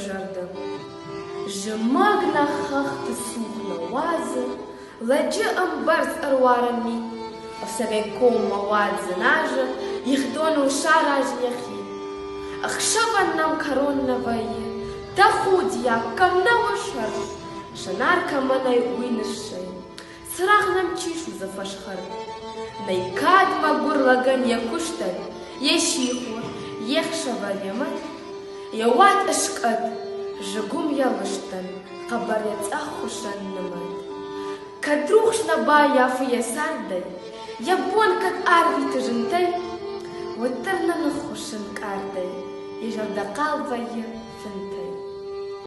жарды. Жымагна хахты сухна вазы, ладжи амбарс арварами, овсавеком мавадзы нажы, ихдону шараж яхи. Ахшаван нам коронновое, да худья камнава шар, шанар каманай уйнышей, срах нам чишу за фашхар. Найкад магурлаган якушталь, ешихур, ехшавалемат, яват ашкат, жгум ялыштан, кабарец ахушан намат. Кадрух шнаба яфы ясардай, ябон кад арвиты жынтай, вот тарна нахушан кардай, ежарда калвайы,